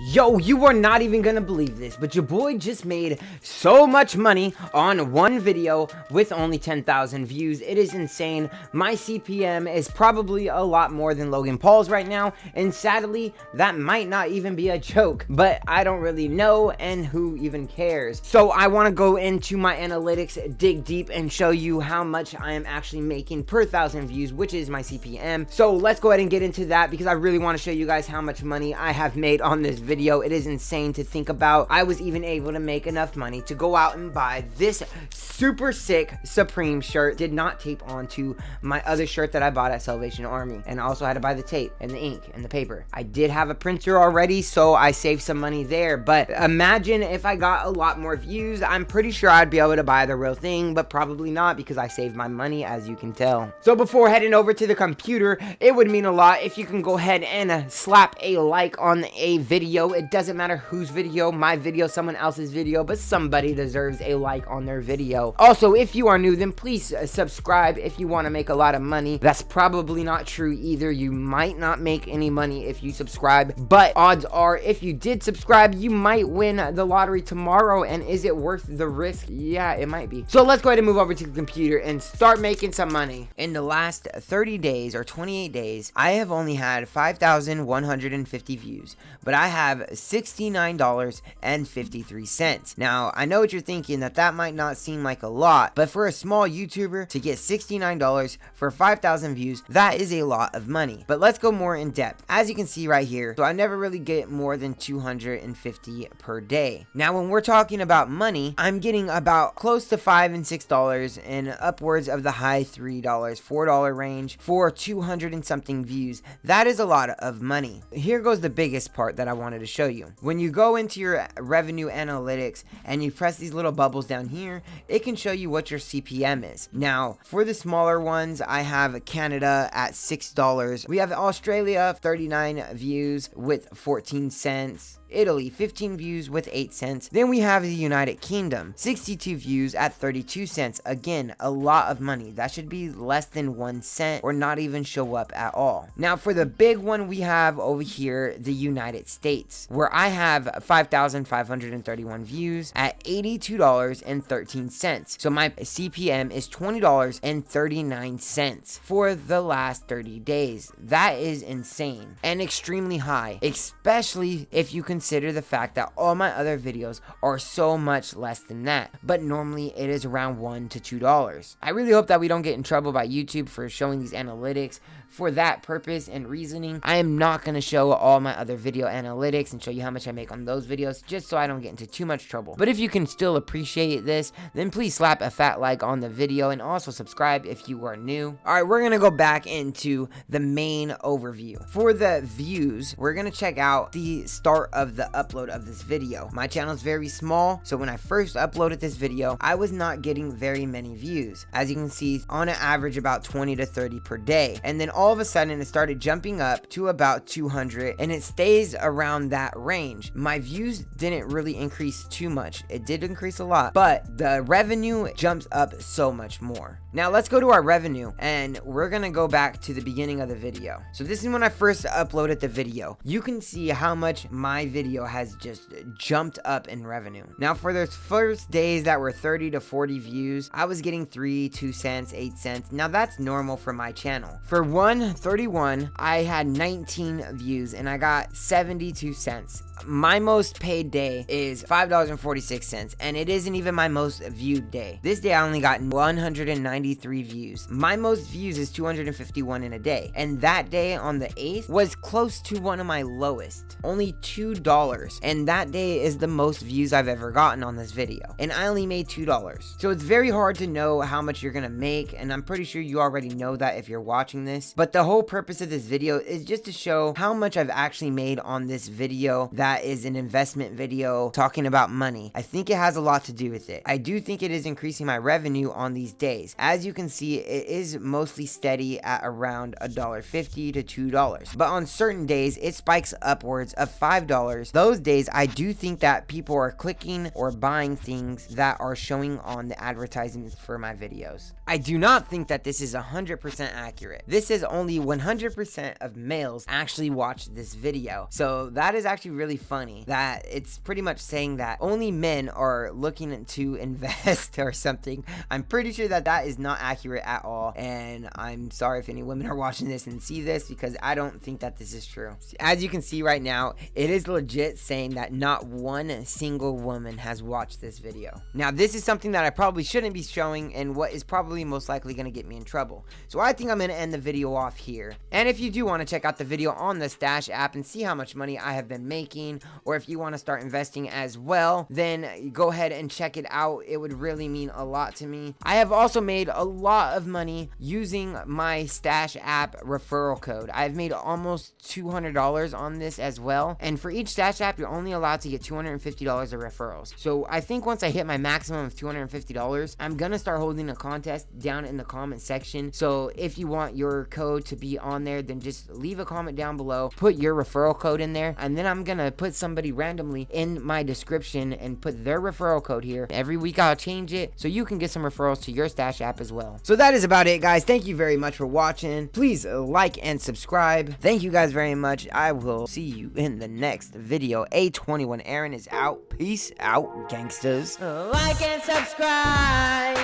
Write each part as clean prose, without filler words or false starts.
Yo, you are not even gonna believe this, but your boy just made so much money on one video with only 10,000 views. It is insane. My CPM is probably a lot more than Logan Paul's right now, and sadly, that might not even be a joke, but I don't really know, and who even cares? So I wanna go into my analytics, dig deep, and show you how much I am actually making per 1,000 views, which is my CPM. So let's go ahead and get into that, because I really wanna show you guys how much money I have made on this video. It is insane to think about. I was even able to make enough money to go out and buy this super sick Supreme shirt. Did not tape onto my other shirt that I bought at Salvation Army, and I also had to buy the tape and the ink and the paper. I did have a printer already, so I saved some money there, but imagine if I got a lot more views. I'm pretty sure I'd be able to buy the real thing, but probably not, because I saved my money, as you can tell. So before heading over to the computer, it would mean a lot if you can go ahead and slap a like on a video. It doesn't matter whose video, my video, someone else's video, but somebody deserves a like on their video. Also, if you are new, then please subscribe if you want to make a lot of money. That's probably not true either. You might not make any money if you subscribe, but odds are if you did subscribe, you might win the lottery tomorrow. And is it worth the risk? Yeah, it might be. So let's go ahead and move over to the computer and start making some money. In the last 30 days or 28 days, I have only had 5,150 views, but I have $69.53. Now, I know what you're thinking, that might not seem like a lot, but for a small YouTuber to get $69 for 5,000 views, that is a lot of money. But let's go more in depth. As you can see right here, so I never really get more than 250 per day. Now, when we're talking about money, I'm getting about close to $5 and $6 and upwards of the high $3, $4 range for 200 and something views. That is a lot of money. Here goes the biggest part that I wanted to show you. When you go into your revenue analytics and you press these little bubbles down here, it can show you what your CPM is. Now, for the smaller ones, I have Canada at $6. We have Australia, 39 views with 14 cents. Italy, 15 views with 8 cents. Then we have the United Kingdom, 62 views at 32 cents. Again, a lot of money. That should be less than 1 cent or not even show up at all. Now, for the big one, we have over here the United States, where I have 5,531 views at $82.13. So my CPM is $20.39 for the last 30 days. That is insane and extremely high, especially if you consider the fact that all my other videos are so much less than that, but normally it is around $1 to $2. I really hope that we don't get in trouble by YouTube for showing these analytics. For that purpose and reasoning, I am not going to show all my other video analytics and show you how much I make on those videos, just so I don't get into too much trouble. But if you can still appreciate this, then please slap a fat like on the video and also subscribe if you are new. Alright, we're going to go back into the main overview. For the views, we're going to check out the start of the upload of this video. My channel is very small, so when I first uploaded this video, I was not getting very many views. As you can see, on an average about 20 to 30 per day. And then all of a sudden it started jumping up to about 200, and it stays around that range. My views didn't really increase too much. It did increase a lot, but the revenue jumps up so much more. Now let's go to our revenue, and we're gonna go back to the beginning of the video. So this is when I first uploaded the video. You can see how much my video has just jumped up in revenue. Now for those first days that were 30 to 40 views, I was getting 3, 2 cents, 8 cents. Now that's normal for my channel. For 131, I had 19 views and I got 72 cents. My most paid day is $5.46, and it isn't even my most viewed day. This day I only got 193 views. My most views is 251 in a day, and that day on the 8th was close to one of my lowest, only $2, and that day is the most views I've ever gotten on this video, and I only made $2. So it's very hard to know how much you're gonna make, and I'm pretty sure you already know that if you're watching this, but the whole purpose of this video is just to show how much I've actually made on this video. That is an investment video talking about money. I think it has a lot to do with it. I do think it is increasing my revenue on these days. As you can see, it is mostly steady at around $1.50 to $2, but on certain days it spikes upwards of $5. Those days I do think that people are clicking or buying things that are showing on the advertisements for my videos. I do not think that this is 100% accurate. This is only 100% of males actually watch this video. So that is actually really funny that it's pretty much saying that only men are looking to invest or something. I'm pretty sure that that is not accurate at all, and I'm sorry if any women are watching this and see this, because I don't think that this is true. As you can see right now, it is legit saying that not one single woman has watched this video. Now this is something that I probably shouldn't be showing, and what is probably most likely going to get me in trouble. So I think I'm going to end the video off here. And if you do want to check out the video on the Stash app and see how much money I have been making, or if you want to start investing as well, then go ahead and check it out. It would really mean a lot to me. I have also made a lot of money using my Stash app referral code. I've made almost $200 on this as well, and for each Stash app you're only allowed to get $250 of referrals. So I think once I hit my maximum of $250, I'm gonna start holding a contest down in the comment section. So if you want your code to be on there, then just leave a comment down below, put your referral code in there, and then I'm gonna put somebody randomly in my description and put their referral code here. Every week I'll change it so you can get some referrals to your Stash app as well. So that is about it, guys. Thank you very much for watching. Please like and subscribe. Thank you guys very much. I will see you in the next video. A21 Aaron is out. Peace out, gangsters. Like and subscribe.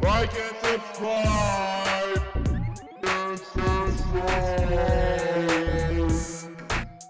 Like and subscribe. Yes, subscribe.